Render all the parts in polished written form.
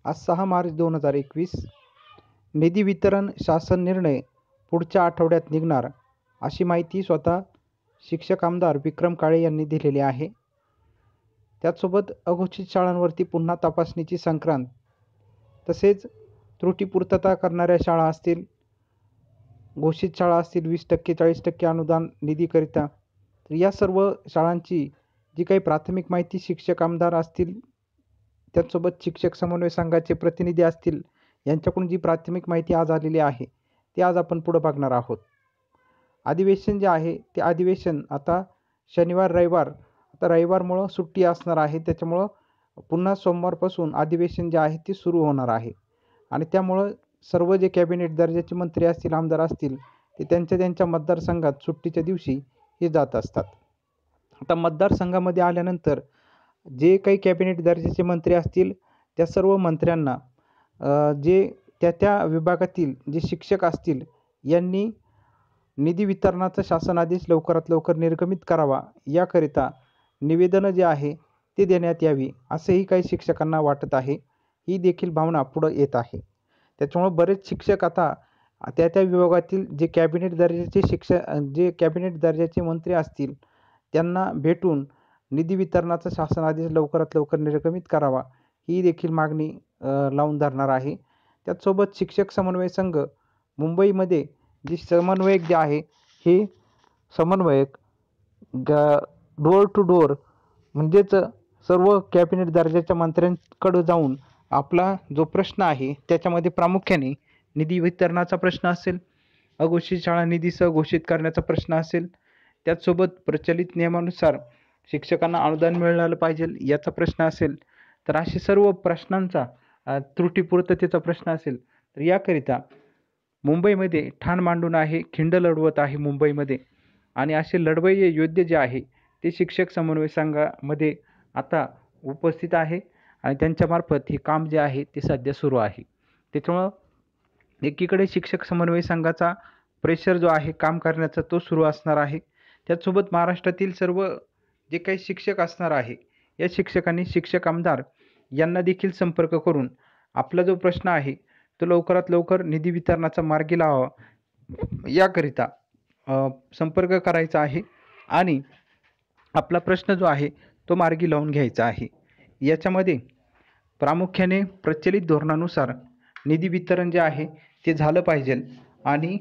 आज 6 मार्च 2021 निधी वितरण शासन निर्णय पुढच्या आठवड्यात निघणार, अशी माहिती स्वतः शिक्षक आमदार विक्रम काळे यांनी दिलेली आहे. त्याचसोबत अघोषित शाळांवरती पुन्हा तपासणीची संक्रांत, तसेच त्रुटी पूर्तता करणाऱ्या शाळा असतील, घोषित शाळा असतील 20% 40% अनुदान निधीकरिता, तर या सर्व शाळांची जी काही प्राथमिक माहिती शिक्षक आमदार असतील, त्याचसोबत शिक्षक समन्वय संघाचे प्रतिनिधी असतील, यांच्याकडून जी प्राथमिक माहिती आज आलेली आहे ती आज आपण पुढे बघणार आहोत. अधिवेशन जे आहे ते अधिवेशन आता शनिवार रविवार, आता रविवारमुळं सुट्टी असणार आहे, त्याच्यामुळं पुन्हा सोमवारपासून अधिवेशन जे आहे ते सुरू होणार आहे. आणि त्यामुळं सर्व जे कॅबिनेट दर्जाचे मंत्री असतील, आमदार असतील, ते त्यांच्या मतदारसंघात सुट्टीच्या दिवशी हे जात असतात. आता मतदारसंघामध्ये आल्यानंतर जे काही कॅबिनेट दर्जाचे मंत्री असतील त्या सर्व मंत्र्यांना जे त्या विभागातील जे शिक्षक असतील यांनी निधी वितरणाचा शासन आदेश लवकरात लवकर निर्गमित करावा, याकरिता निवेदनं जे आहे ते देण्यात यावी, असंही काही शिक्षकांना वाटत आहे. ही देखील भावना पुढं येत आहे. त्याच्यामुळे बरेच शिक्षक आता त्या विभागातील जे कॅबिनेट दर्जाचे मंत्री असतील त्यांना भेटून निधी वितरणाचा शासन आदेश लवकरात लवकर निर्गमित करावा, ही देखील मागणी लावून धरणार आहे. त्याचसोबत शिक्षक समन्वय संघ मुंबईमध्ये जे समन्वयक जे आहे हे समन्वयक डोअर टू डोअर म्हणजेच सर्व कॅबिनेट दर्जाच्या मंत्र्यांकडे जाऊन आपला जो प्रश्न आहे त्याच्यामध्ये प्रामुख्याने निधी वितरणाचा प्रश्न असेल, अघोषित शाळा निधीसह घोषित करण्याचा प्रश्न असेल, त्याचसोबत प्रचलित नियमानुसार शिक्षकांना अनुदान मिळालं पाहिजे याचा प्रश्न असेल, तर असे सर्व प्रश्नांचा त्रुटीपूर्ततेचा प्रश्न असेल, तर याकरिता मुंबईमध्ये ठाण मांडून आहे, खिंड लढवत आहे मुंबईमध्ये. आणि असे लढवय्ये योद्धे जे आहे ते शिक्षक समन्वय संघामध्ये आता उपस्थित आहे आणि त्यांच्यामार्फत हे काम जे आहे ते सध्या सुरू आहे. त्याच्यामुळं एकीकडे शिक्षक समन्वय संघाचा प्रेशर जो आहे काम करण्याचा तो सुरू असणार आहे. त्याचसोबत महाराष्ट्रातील सर्व जे काही शिक्षक असणार आहे या शिक्षकांनी शिक्षक आमदार यांना देखील संपर्क करून आपला जो प्रश्न आहे तो लवकरात लवकर निधी वितरणाचा मार्गी लावावा, याकरिता संपर्क करायचा आहे आणि आपला प्रश्न जो आहे तो मार्गी लावून घ्यायचा आहे. याच्यामध्ये प्रामुख्याने प्रचलित धोरणानुसार निधी वितरण जे आहे ते झालं पाहिजे आणि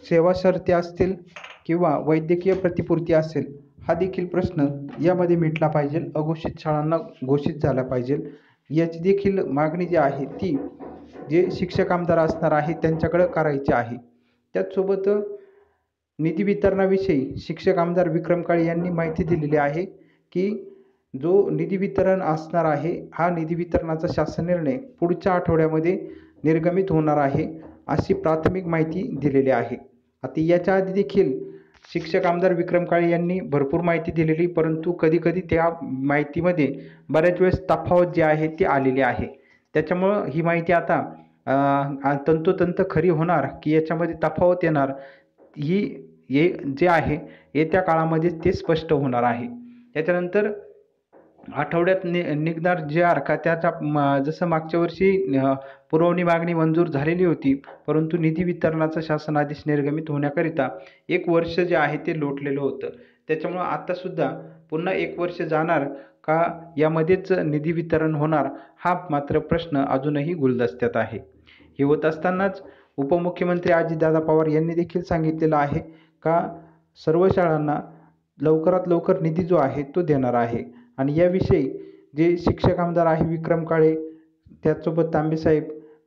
सेवा शर्ती असतील किंवा वैद्यकीय प्रतिपूर्ती असेल, हा देखील प्रश्न यामध्ये मिटला पाहिजे. अघोषित शाळांना घोषित झाला पाहिजे, याची देखील मागणी जी आहे ती जे शिक्षक आमदार असणार आहे त्यांच्याकडे करायची आहे. त्याचसोबत निधी वितरणाविषयी शिक्षक आमदार विक्रम काळे यांनी माहिती दिलेली आहे की जो निधी वितरण असणार आहे हा निधी वितरणाचा शासन निर्णय पुढच्या आठवड्यामध्ये निर्गमित होणार आहे, अशी प्राथमिक माहिती दिलेली आहे. आता याच्या आधी देखील शिक्षक आमदार विक्रम काळे यांनी भरपूर माहिती दिलेली, परंतु कधीकधी त्या माहितीमध्ये बऱ्याच वेळेस तफावत जी आहे ती आलेली आहे. त्याच्यामुळं ही माहिती आता तंतोतंत खरी होणार की याच्यामध्ये तफावत येणार, हे जे आहे येत्या काळामध्ये ते स्पष्ट होणार आहे. त्याच्यानंतर आठवड्यात निघणार जे का त्याचा जसं मागच्या वर्षी पुरवणी मागणी मंजूर झालेली होती, परंतु निधी वितरणाचा शासन आदेश निर्गमित होण्याकरिता 1 वर्ष जे आहे ते लोटलेलं होतं. त्याच्यामुळं आत्तासुद्धा पुन्हा 1 वर्ष जाणार का यामध्येच निधी वितरण होणार, हा मात्र प्रश्न अजूनही गुलदस्त्यात आहे. हे होत असतानाच उपमुख्यमंत्री अजितदादा पवार यांनी देखील सांगितलेलं आहे का सर्व शाळांना लवकरात लवकर निधी जो आहे तो देणार आहे. आणि याविषयी जे शिक्षक आमदार आहे विक्रम काळे, त्याचसोबत तांबेसाहेब,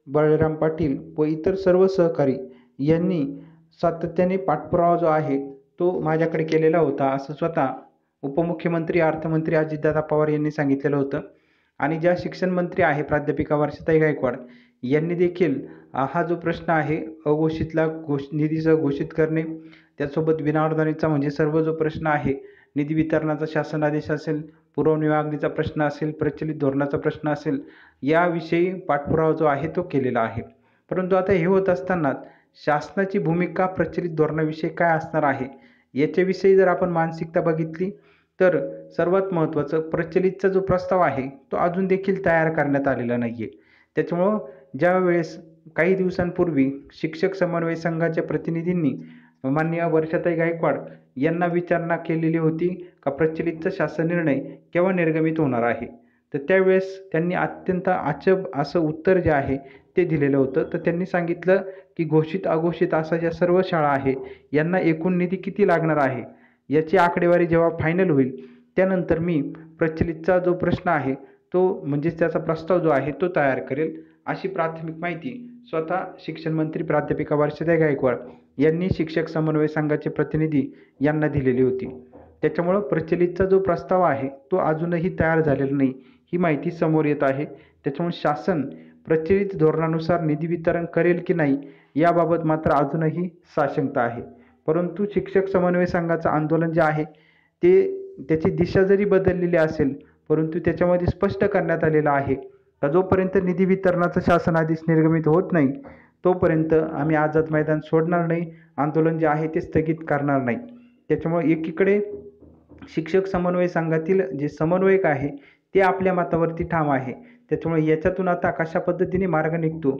बळीराम पाटील व इतर सर्व सहकारी यांनी सातत्याने पाठपुरावा जो आहे तो माझ्याकडे केलेला होता, असं स्वतः उपमुख्यमंत्री अर्थमंत्री अजितदादा पवार यांनी सांगितलेलं होतं. आणि ज्या शिक्षण मंत्री आहे प्राध्यापिका वर्षाताई गायकवाड यांनी देखील हा जो प्रश्न आहे अघोषितला निधीसह घोषित करणे, त्याचसोबत विनाअनुदानितचा म्हणजे सर्व जो प्रश्न आहे निधी वितरणाचा शासन आदेश असेल, पुरवणी मागणीचा प्रश्न असेल, प्रचलित धोरणाचा प्रश्न असेल, याविषयी पाठपुरावा जो आहे तो केलेला आहे. परंतु आता हे होत असताना शासनाची भूमिका प्रचलित धोरणाविषयी काय असणार आहे याच्याविषयी जर आपण मानसिकता बघितली तर सर्वात महत्त्वाचं प्रचलितचा जो प्रस्ताव आहे तो अजून देखील तयार करण्यात आलेला नाही आहे. त्याच्यामुळं ज्यावेळेस काही दिवसांपूर्वी शिक्षक समन्वय संघाच्या प्रतिनिधींनी माननीय वर्षाताई गायकवाड यांना विचारणा केलेली होती का प्रचलितचा शासन निर्णय केव्हा निर्गमित होणार आहे. तर त्यावेळेस त्यांनी अत्यंत अचब असं उत्तर जे आहे ते दिलेलं होतं. तर त्यांनी सांगितलं की घोषित अघोषित अशा ज्या सर्व शाळा आहे यांना एकूण निधी किती लागणार आहे याची आकडेवारी जेव्हा फायनल होईल त्यानंतर मी प्रचलितचा जो प्रश्न आहे तो म्हणजेच त्याचा प्रस्ताव जो आहे तो तयार करेल, अशी प्राथमिक माहिती स्वतः शिक्षण मंत्री प्राध्यापिका वर्षाताई गायकवाड यांनी शिक्षक समन्वय संघाचे प्रतिनिधी यांना दिलेली होती. त्याच्यामुळं प्रचलितचा जो प्रस्ताव आहे तो अजूनही तयार झालेला नाही ही माहिती समोर येत आहे. त्याच्यामुळे शासन प्रचलित धोरणानुसार निधी वितरण करेल की नाही याबाबत मात्र अजूनही साशंकता आहे. परंतु शिक्षक समन्वय संघाचं आंदोलन जे आहे ते त्याची दिशा जरी बदललेली असेल परंतु त्याच्यामध्ये स्पष्ट करण्यात आलेलं आहे का जोपर्यंत निधी वितरणाचं शासनादेश निर्गमित होत नाही तोपर्यंत आम्ही आझाद मैदान सोडणार नाही, आंदोलन जे आहे ते स्थगित करणार नाही. त्याच्यामुळे एकीकडे शिक्षक समन्वय संघातील जे समन्वयक आहे ते आपल्या मतावरती ठाम आहे. त्याच्यामुळे याच्यातून आता कशा पद्धतीने मार्ग निघतो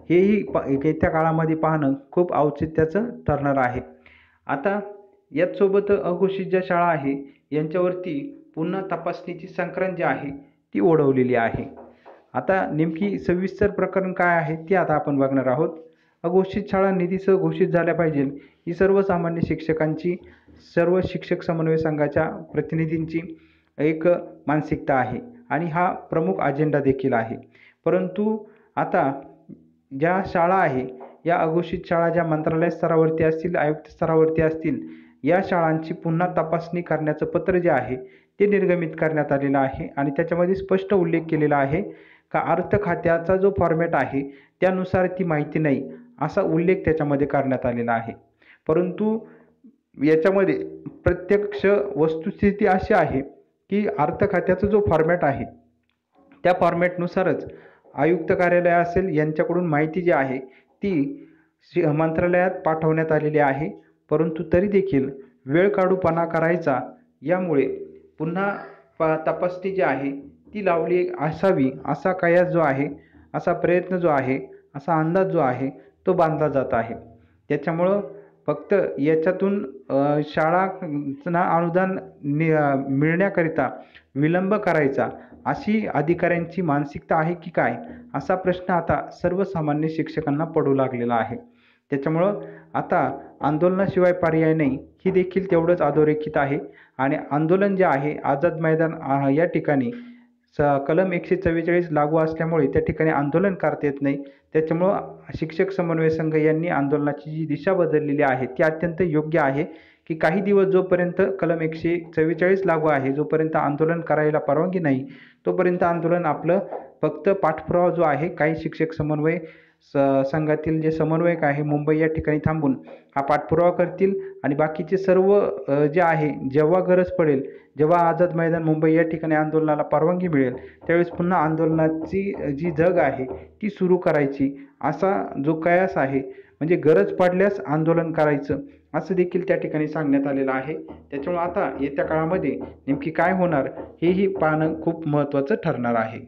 हेही येत्या काळामध्ये पाहणं खूप औचित्याचं ठरणार आहे. आता याचसोबत अघोषित ज्या शाळा आहे यांच्यावरती पुन्हा तपासणीची संक्रांत जी आहे ती ओढवलेली आहे. आता नेमकी सविस्तर प्रकरण काय आहे ते आता आपण बघणार आहोत. अघोषित शाळा निधीसह घोषित झाल्या पाहिजे ही सर्वसामान्य शिक्षकांची, सर्व शिक्षक समन्वय संघाच्या प्रतिनिधींची एक मानसिकता आहे आणि हा प्रमुख अजेंडा देखील आहे. परंतु आता ज्या शाळा आहे या अघोषित शाळा ज्या मंत्रालय स्तरावरती असतील, आयुक्त स्तरावरती असतील, या शाळांची पुन्हा तपासणी करण्याचं पत्र जे आहे ते निर्गमित करण्यात आलेलं आहे आणि त्याच्यामध्ये स्पष्ट उल्लेख केलेला आहे का अर्थ खात्याचा जो फॉर्मॅट आहे त्यानुसार ती माहिती नाही असा उल्लेख त्याच्यामध्ये करण्यात आलेला आहे. परंतु याच्यामध्ये प्रत्यक्ष वस्तुस्थिती अशी आहे की अर्थ खात्याचा जो फॉर्मॅट आहे त्या फॉर्मॅटनुसारच आयुक्त कार्यालय असेल यांच्याकडून माहिती जी आहे ती मंत्रालयात पाठवण्यात आलेली आहे. परंतु तरी देखील वेळ काढूपणा करायचा यामुळे पुन्हा तपासणी जी आहे ती लावली असावी असा कयास जो आहे, असा प्रयत्न जो आहे, असा अंदाज जो आहे तो बांधला जात आहे. त्याच्यामुळं फक्त याच्यातून शाळांना अनुदान मिळण्याकरिता विलंब करायचा अशी अधिकाऱ्यांची मानसिकता आहे की काय असा प्रश्न आता सर्वसामान्य शिक्षकांना पडू लागलेला आहे. त्याच्यामुळं आता आंदोलनाशिवाय पर्याय नाही ही देखील तेवढंच अधोरेखित आहे आणि आंदोलन जे आहे आझाद मैदान या ठिकाणी कलम 144 लागू असल्यामुळे त्या ठिकाणी आंदोलन करता येत नाही. त्याच्यामुळं शिक्षक समन्वय संघ यांनी आंदोलनाची जी दिशा बदललेली आहे ती अत्यंत योग्य आहे की काही दिवस जोपर्यंत कलम 144 लागू आहे, जोपर्यंत आंदोलन करायला परवानगी नाही तोपर्यंत आंदोलन आपलं फक्त पाठपुरावा जो आहे काही शिक्षक समन्वय संघातील जे समन्वयक आहे मुंबई या ठिकाणी थांबून हा पाठपुरावा करतील आणि बाकीचे सर्व जे आहे जेव्हा गरज पडेल, जेव्हा आझाद मैदान मुंबई या ठिकाणी आंदोलनाला परवानगी मिळेल त्यावेळेस पुन्हा आंदोलनाची जी झग आहे ती सुरू करायची असा जो कयास आहे, म्हणजे गरज पडल्यास आंदोलन करायचं असं देखील त्या ठिकाणी सांगण्यात आलेलं आहे. त्याच्यामुळे आता येत्या काळामध्ये नेमकी काय होणार हेही पाहणं खूप महत्त्वाचं ठरणार आहे.